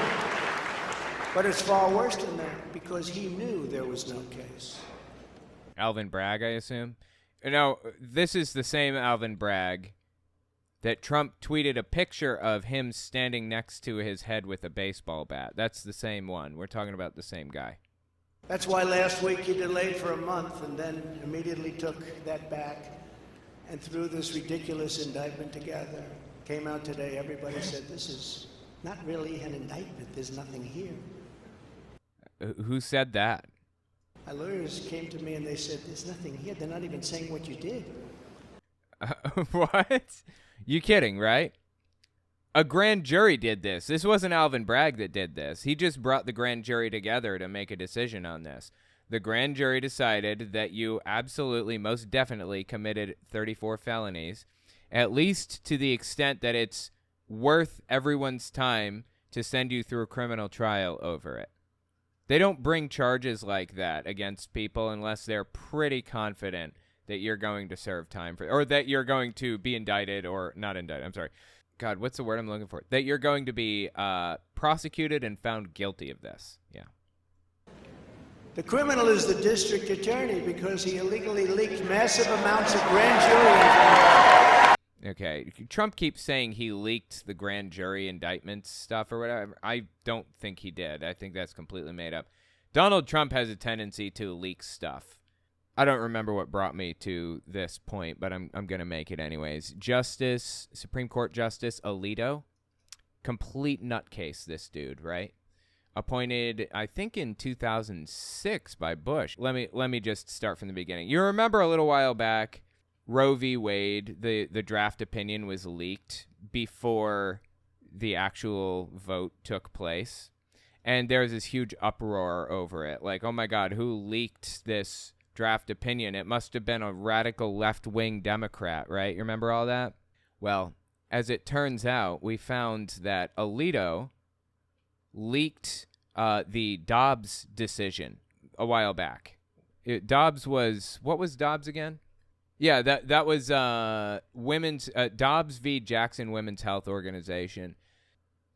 But it's far worse than that, because he knew there was no case. Alvin Bragg, I assume? No, this is the same Alvin Bragg that Trump tweeted a picture of him standing next to his head with a baseball bat. That's the same one. We're talking about the same guy. That's why last week he delayed for a month and then immediately took that back and threw this ridiculous indictment together. Came out today, everybody said, this is not really an indictment. There's nothing here. Who said that? My lawyers came to me and they said, there's nothing here. They're not even saying what you did. What? You kidding, right? A grand jury did this. This wasn't Alvin Bragg that did this. He just brought the grand jury together to make a decision on this. The grand jury decided that you absolutely, most definitely committed 34 felonies, at least to the extent that it's worth everyone's time to send you through a criminal trial over it. They don't bring charges like that against people unless they're pretty confident that you're going to serve time for, or that you're going to be indicted or not indicted. I'm sorry. God, what's the word I'm looking for? That you're going to be prosecuted and found guilty of this. Yeah. The criminal is the district attorney because he illegally leaked massive amounts of grand jury information. Okay. Trump keeps saying he leaked the grand jury indictments stuff or whatever. I don't think he did. I think that's completely made up. Donald Trump has a tendency to leak stuff. I don't remember what brought me to this point, but I'm going to make it anyways. Supreme Court Justice Alito, complete nutcase, this dude, right? Appointed, I think, in 2006 by Bush. Let me just start from the beginning. You remember a little while back, Roe v. Wade, the draft opinion was leaked before the actual vote took place. And there was this huge uproar over it. Like, oh my God, who leaked this draft opinion? It must have been a radical left-wing Democrat, right? You remember all that? Well, as it turns out, we found that Alito leaked the Dobbs decision a while back. Dobbs was, what was Dobbs again? Yeah, that was women's Dobbs v. Jackson Women's Health Organization.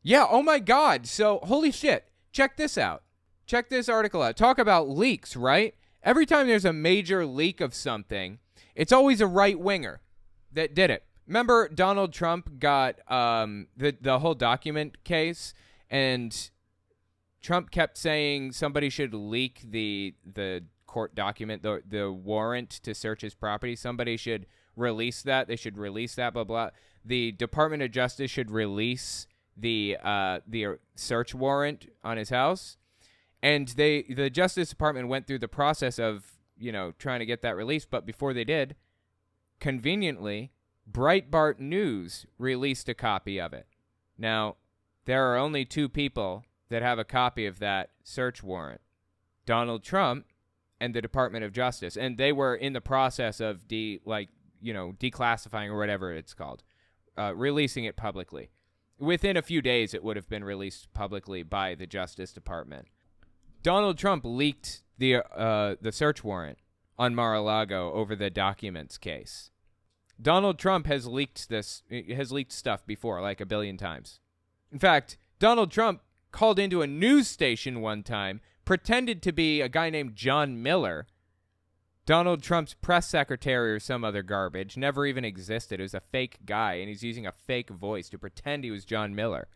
Yeah, oh my God. So, holy shit. Check this out. Check this article out. Talk about leaks, right? Every time there's a major leak of something, it's always a right-winger that did it. Remember Donald Trump got the whole document case, and Trump kept saying somebody should leak the court document, the warrant to search his property. Somebody should release that. They should release that, blah, blah. The Department of Justice should release the search warrant on his house. And the Justice Department went through the process of, trying to get that released. But before they did, conveniently, Breitbart News released a copy of it. Now, there are only two people that have a copy of that search warrant: Donald Trump and the Department of Justice. And they were in the process of declassifying, or whatever it's called, releasing it publicly. Within a few days, it would have been released publicly by the Justice Department. Donald Trump leaked the search warrant on Mar-a-Lago over the documents case. Donald Trump has leaked stuff before, like a billion times. In fact, Donald Trump called into a news station one time, pretended to be a guy named John Miller, Donald Trump's press secretary or some other garbage, never even existed. It was a fake guy, and he's using a fake voice to pretend he was John Miller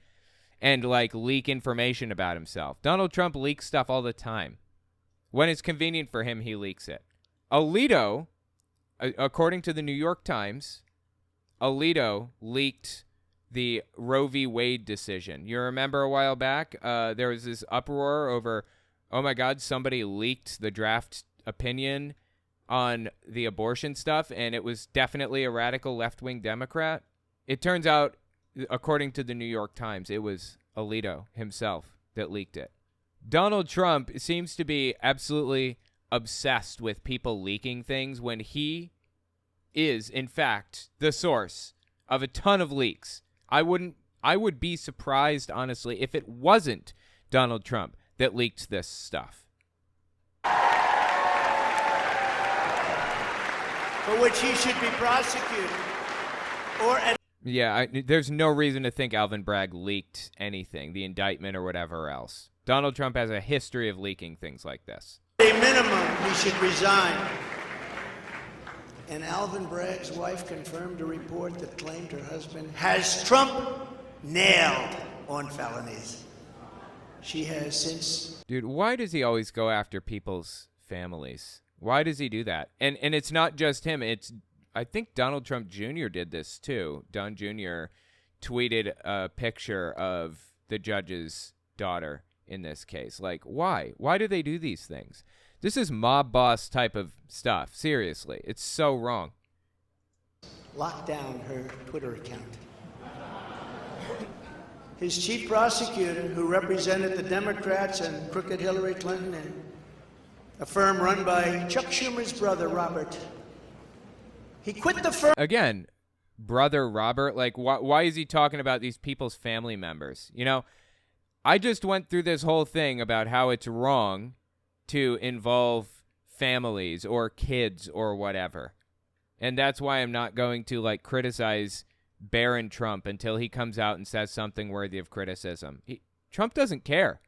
and, leak information about himself. Donald Trump leaks stuff all the time. When it's convenient for him, he leaks it. Alito, according to the New York Times, Alito leaked the Roe v. Wade decision. You remember a while back, there was this uproar over, oh my God, somebody leaked the draft opinion on the abortion stuff, and it was definitely a radical left-wing Democrat. It turns out, according to the New York Times, it was Alito himself that leaked it. Donald Trump seems to be absolutely obsessed with people leaking things when he is, in fact, the source of a ton of leaks. I would be surprised, honestly, if it wasn't Donald Trump that leaked this stuff. For which he should be prosecuted. There's no reason to think Alvin Bragg leaked anything, the indictment or whatever else. Donald Trump has a history of leaking things like this. At a minimum, he should resign. And Alvin Bragg's wife confirmed a report that claimed her husband has Trump nailed on felonies. She has since... Dude, why does he always go after people's families? Why does he do that? And it's not just him. I think Donald Trump Jr. did this too. Don Jr. tweeted a picture of the judge's daughter in this case. Like, why? Why do they do these things? This is mob boss type of stuff. Seriously. It's so wrong. Locked down her Twitter account. His chief prosecutor, who represented the Democrats and crooked Hillary Clinton in a firm run by Chuck Schumer's brother, Robert. He quit the firm. Again, brother Robert, why is he talking about these people's family members? I just went through this whole thing about how it's wrong to involve families or kids or whatever. And that's why I'm not going to, criticize Barron Trump until he comes out and says something worthy of criticism. Trump doesn't care.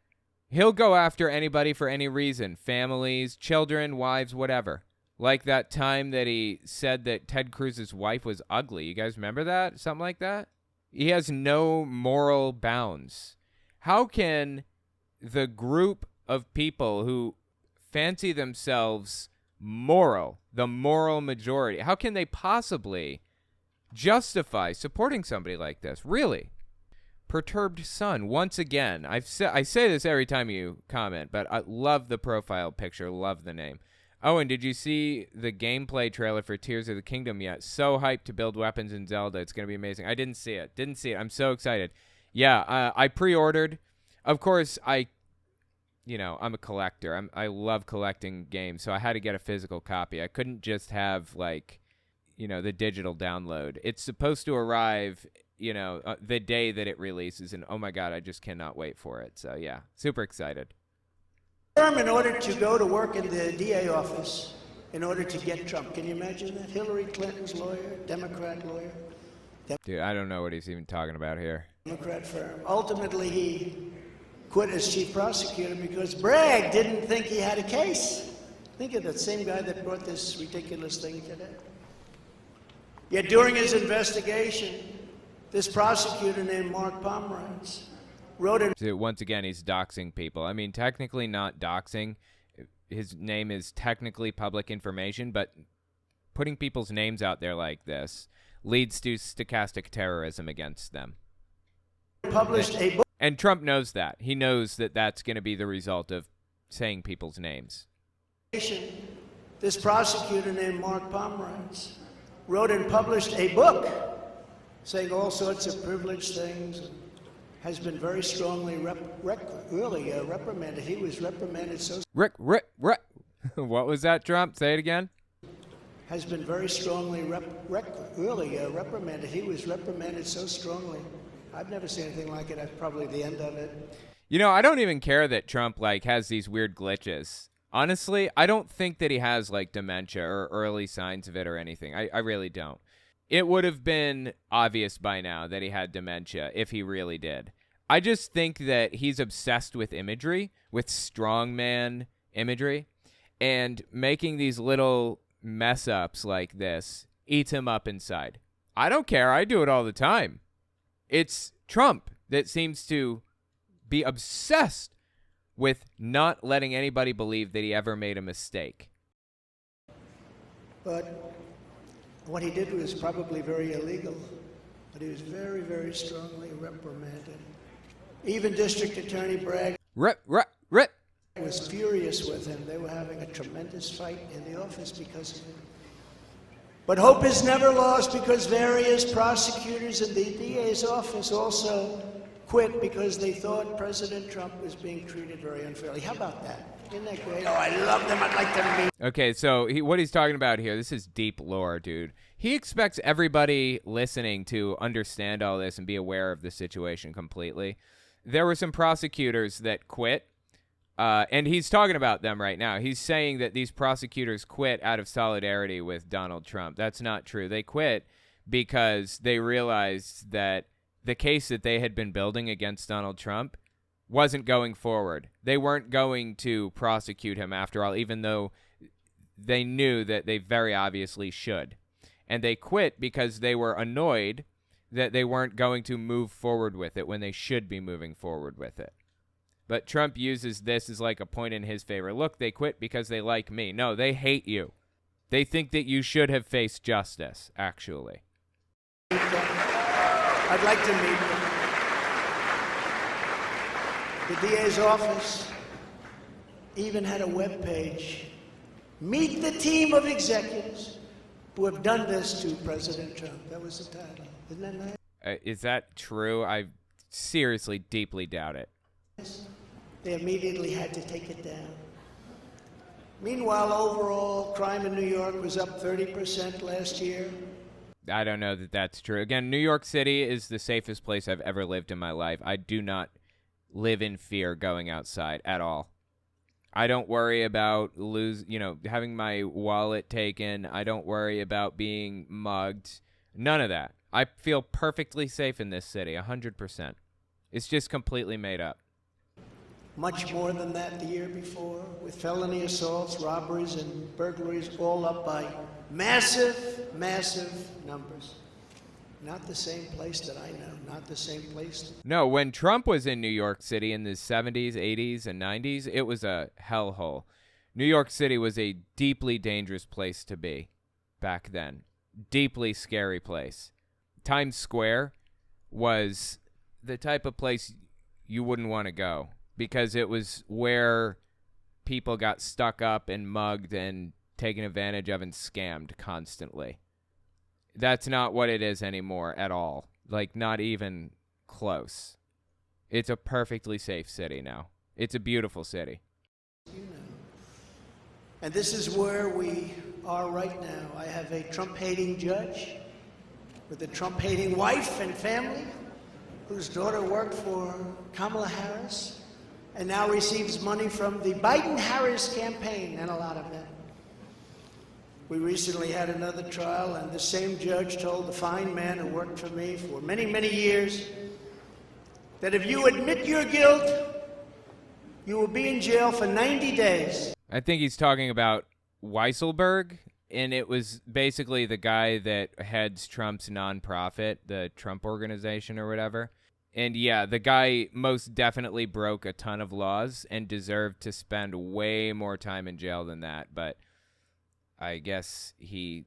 He'll go after anybody for any reason. Families, children, wives, whatever. Like that time that he said that Ted Cruz's wife was ugly. You guys remember that? Something like that? He has no moral bounds. How can the group of people who fancy themselves the moral majority. How can they possibly justify supporting somebody like this? Really? Perturbed Son, once again. I say this every time you comment, but I love the profile picture, love the name. Owen, did you see the gameplay trailer for Tears of the Kingdom yet? So hyped to build weapons in Zelda. It's going to be amazing. I didn't see it. I'm so excited. Yeah, I pre-ordered. Of course, I'm a collector. I love collecting games, so I had to get a physical copy. I couldn't just have, the digital download. It's supposed to arrive the day that it releases, and oh my God, I just cannot wait for it. So yeah, super excited. In order to go to work in the DA office, in order to get Trump. Can you imagine that? Hillary Clinton's lawyer, Democrat lawyer. Dude, I don't know what he's even talking about here. Democrat firm. Ultimately, he quit as chief prosecutor because Bragg didn't think he had a case. Think of that same guy that brought this ridiculous thing today. Yet during his investigation, this prosecutor named Mark Pomerantz wrote an... So once again, he's doxing people. I mean, technically not doxing. His name is technically public information, but putting people's names out there like this leads to stochastic terrorism against them. Published a book. And Trump knows that. He knows that that's going to be the result of saying people's names. This prosecutor named Mark Pomerantz wrote and published a book saying all sorts of privileged things, and has been very strongly reprimanded. He was reprimanded so... What was that, Trump? Say it again. Has been very strongly reprimanded. He was reprimanded so strongly. I've never seen anything like it. That's probably the end of it. I don't even care that Trump, has these weird glitches. Honestly, I don't think that he has, dementia or early signs of it or anything. I really don't. It would have been obvious by now that he had dementia if he really did. I just think that he's obsessed with imagery, with strongman imagery, and making these little mess-ups like this eats him up inside. I don't care. I do it all the time. It's Trump that seems to be obsessed with not letting anybody believe that he ever made a mistake. But what he did was probably very illegal, but he was very, very strongly reprimanded. Even District Attorney Bragg was furious with him. They were having a tremendous fight in the office because of it. But hope is never lost because various prosecutors in the DA's office also quit because they thought President Trump was being treated very unfairly. How about that? Isn't that great? Oh, I love them. I'd like to meet. Okay, so what he's talking about here, this is deep lore, dude. He expects everybody listening to understand all this and be aware of the situation completely. There were some prosecutors that quit, and he's talking about them right now. He's saying that these prosecutors quit out of solidarity with Donald Trump. That's not true. They quit because they realized that the case that they had been building against Donald Trump wasn't going forward. They weren't going to prosecute him after all, even though they knew that they very obviously should. And they quit because they were annoyed that they weren't going to move forward with it when they should be moving forward with it. But Trump uses this as like a point in his favor. Look, they quit because they like me. No, they hate you. They think that you should have faced justice, actually. I'd like to meet them. The DA's office even had a webpage. Meet the team of executives who have done this to President Trump. That was the title. Isn't that nice? Is that true? I seriously deeply doubt it. They immediately had to take it down. Meanwhile, overall, crime in New York was up 30% last year. I don't know that that's true. Again, New York City is the safest place I've ever lived in my life. I do not live in fear going outside at all. I don't worry about having my wallet taken. I don't worry about being mugged. None of that. I feel perfectly safe in this city, 100%. It's just completely made up. Much more than that the year before, with felony assaults, robberies, and burglaries all up by massive, massive numbers. Not the same place that I know. Not the same place. No, when Trump was in New York City in the 70s, 80s, and 90s, it was a hellhole. New York City was a deeply dangerous place to be back then. Deeply scary place. Times Square was the type of place you wouldn't want to go because it was where people got stuck up and mugged and taken advantage of and scammed constantly. That's not what it is anymore at all. Like, not even close. It's a perfectly safe city now. It's a beautiful city. And this is where we are right now. I have a Trump-hating judge with a Trump-hating wife and family whose daughter worked for Kamala Harris and now receives money from the Biden-Harris campaign, and a lot of that. We recently had another trial, and the same judge told the fine man who worked for me for many, many years that if you admit your guilt, you will be in jail for 90 days. I think he's talking about Weisselberg, and it was basically the guy that heads Trump's nonprofit, the Trump Organization or whatever. And yeah, the guy most definitely broke a ton of laws and deserved to spend way more time in jail than that. But I guess he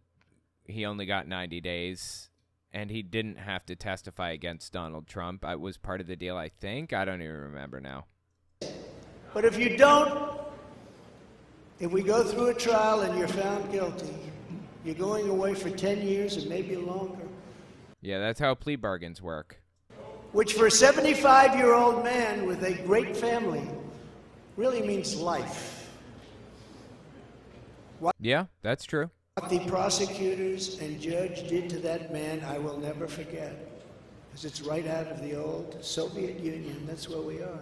only got 90 days, and he didn't have to testify against Donald Trump. It was part of the deal, I think. I don't even remember now. But if you don't, if we go through a trial and you're found guilty, you're going away for 10 years and maybe longer. Yeah, that's how plea bargains work. Which for a 75-year-old man with a great family really means life. Yeah, that's true. What the prosecutors and judge did to that man, I will never forget. Because it's right out of the old Soviet Union. That's where we are.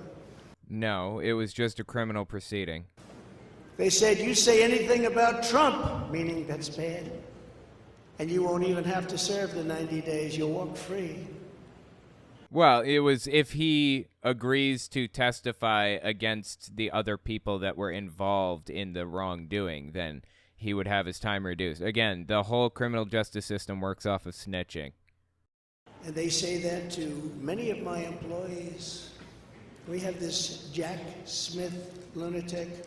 No, it was just a criminal proceeding. They said, you say anything about Trump, meaning that's bad, and you won't even have to serve the 90 days. You'll walk free. Well, it was if he agrees to testify against the other people that were involved in the wrongdoing, then he would have his time reduced. Again, the whole criminal justice system works off of snitching. And they say that to many of my employees. We have this Jack Smith lunatic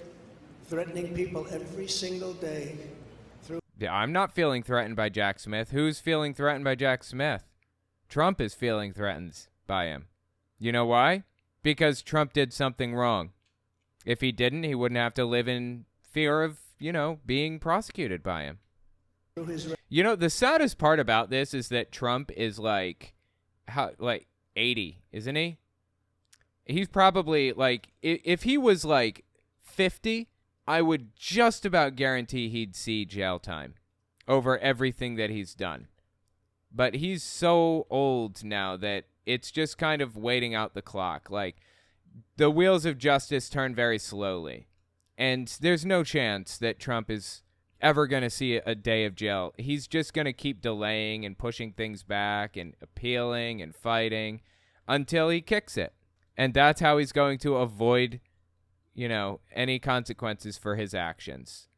threatening people every single day. Yeah, I'm not feeling threatened by Jack Smith. Who's feeling threatened by Jack Smith? Trump is feeling threatened by him. You know why? Because Trump did something wrong. If he didn't, he wouldn't have to live in fear of, being prosecuted by him. The saddest part about this is that Trump is like 80, isn't he? He's probably if he was 50, I would just about guarantee he'd see jail time over everything that he's done. But he's so old now that it's just kind of waiting out the clock. The wheels of justice turn very slowly. And there's no chance that Trump is ever going to see a day of jail. He's just going to keep delaying and pushing things back and appealing and fighting until he kicks it. And that's how he's going to avoid, any consequences for his actions,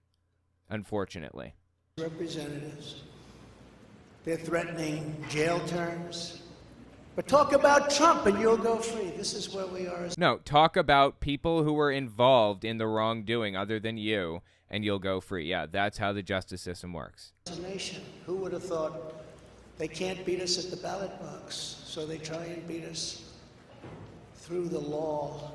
unfortunately. Representatives. They're threatening jail terms. But talk about Trump and you'll go free. This is where we are. No, talk about people who were involved in the wrongdoing other than you, and you'll go free. Yeah, that's how the justice system works. As a nation, who would have thought they can't beat us at the ballot box, so they try and beat us through the law.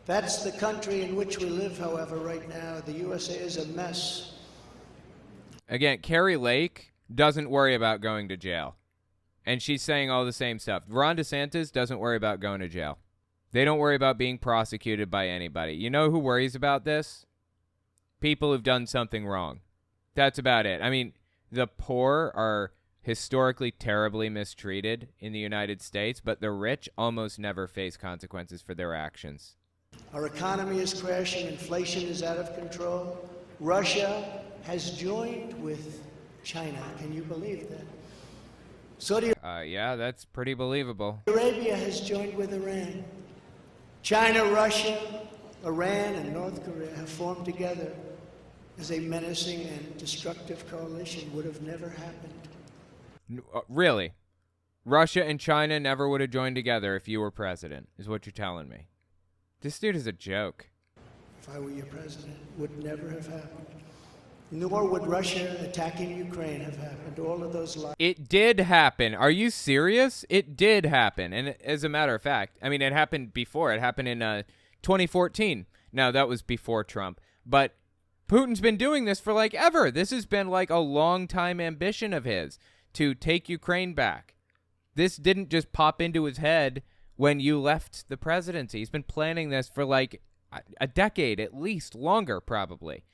That's the country in which we live, however, right now. The USA is a mess. Again, Carrie Lake doesn't worry about going to jail. And she's saying all the same stuff. Ron DeSantis doesn't worry about going to jail. They don't worry about being prosecuted by anybody. You know who worries about this? People who've done something wrong. That's about it. I mean, the poor are historically terribly mistreated in the United States, but the rich almost never face consequences for their actions. Our economy is crashing. Inflation is out of control. Russia has joined with China. Can you believe that? Yeah, that's pretty believable. Saudi Arabia has joined with Iran. China, Russia, Iran, and North Korea have formed together as a menacing and destructive coalition. Would have never happened. Really? Russia and China never would have joined together if you were president, is what you're telling me. This dude is a joke. if I were your president, would never have happened. Nor would Russia attacking Ukraine have happened. All of those lies. It did happen. Are you serious? It did happen. And as a matter of fact, I mean, it happened before. It happened in 2014. Now, that was before Trump. But Putin's been doing this for like ever. This has been like a long time ambition of his to take Ukraine back. This didn't just pop into his head when you left the presidency. He's been planning this for like a decade, at least longer, probably.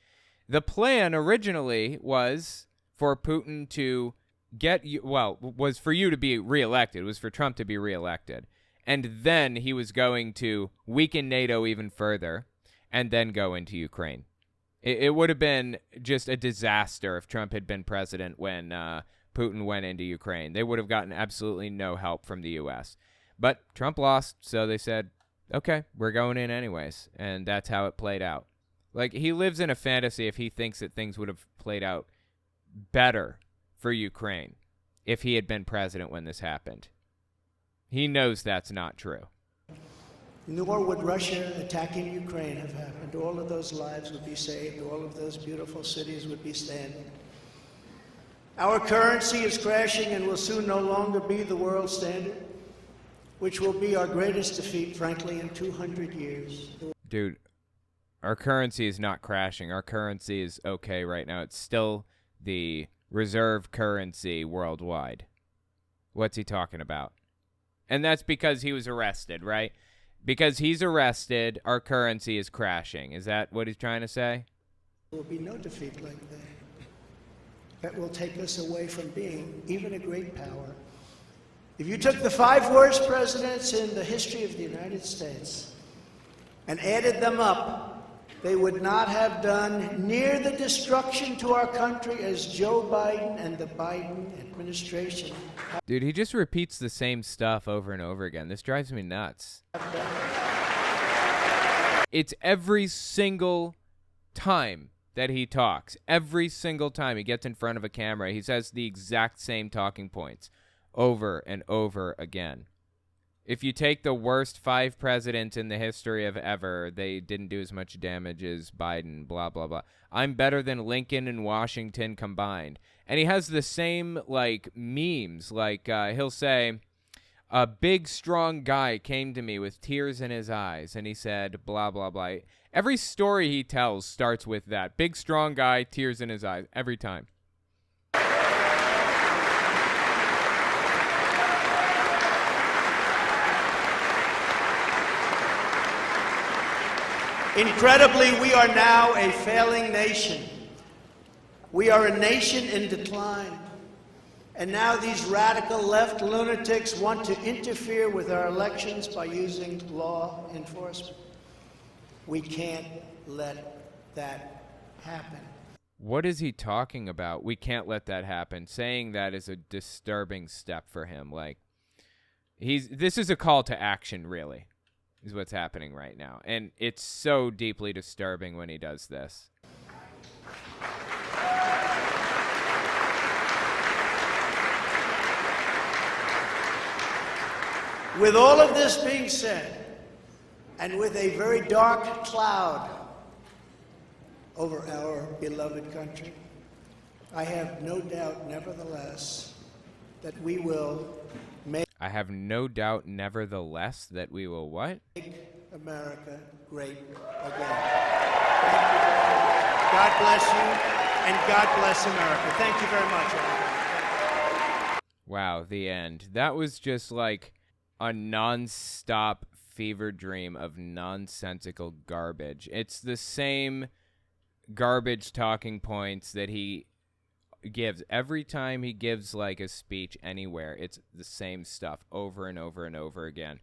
The plan originally was for Putin to was for you to be reelected. It was for Trump to be reelected. And then he was going to weaken NATO even further and then go into Ukraine. It would have been just a disaster if Trump had been president when Putin went into Ukraine. They would have gotten absolutely no help from the U.S. But Trump lost, so they said, okay, we're going in anyways. And that's how it played out. Like, he lives in a fantasy if he thinks that things would have played out better for Ukraine if he had been president when this happened. He knows that's not true. Nor would Russia attacking Ukraine have happened. All of those lives would be saved. All of those beautiful cities would be standing. Our currency is crashing and will soon no longer be the world standard, which will be our greatest defeat, frankly, in 200 years. Dude, our currency is not crashing. Our currency is okay right now. It's still the reserve currency worldwide. What's he talking about? And that's because he was arrested, right? Because he's arrested, our currency is crashing. Is that what he's trying to say? There will be no defeat like that. That will take us away from being even a great power. If you took the 5 worst presidents in the history of the United States and added them up, they would not have done near the destruction to our country as Joe Biden and the Biden administration. Dude, he just repeats the same stuff over and over again. This drives me nuts. It's every single time that he talks. Every single time he gets in front of a camera, he says the exact same talking points over and over again. If you take the worst 5 presidents in the history of ever, they didn't do as much damage as Biden, blah, blah, blah. I'm better than Lincoln and Washington combined. And he has the same, like, memes. Like, he'll say, a big, strong guy came to me with tears in his eyes, and he said, blah, blah, blah. Every story he tells starts with that. Big, strong guy, tears in his eyes, every time. Incredibly, we are now a failing nation. We are a nation in decline. And now these radical left lunatics want to interfere with our elections by using law enforcement. We can't let that happen. What is he talking about? We can't let that happen. Saying that is a disturbing step for him. Like, this is a call to action, really, is what's happening right now. And it's so deeply disturbing when he does this. With all of this being said, and with a very dark cloud over our beloved country, I have no doubt, nevertheless, that we will make what? Make America great again. Thank you. God bless you, and God bless America. Thank you very much, everybody. Wow, the end. That was just like a non-stop fever dream of nonsensical garbage. It's the same garbage talking points that he gives every time he gives like a speech anywhere. It's the same stuff over and over and over again.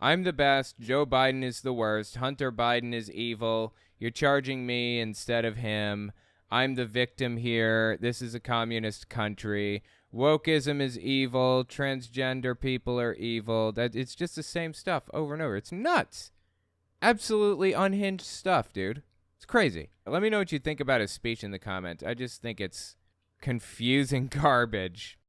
I'm the best. Joe Biden is the worst. Hunter Biden is evil. You're charging me instead of him. I'm the victim here. This is a communist country. Wokeism is evil. Transgender people are evil. It's just the same stuff over and over. It's nuts. Absolutely unhinged stuff, dude. It's crazy. Let me know what you think about his speech in the comments. I just think it's confusing garbage.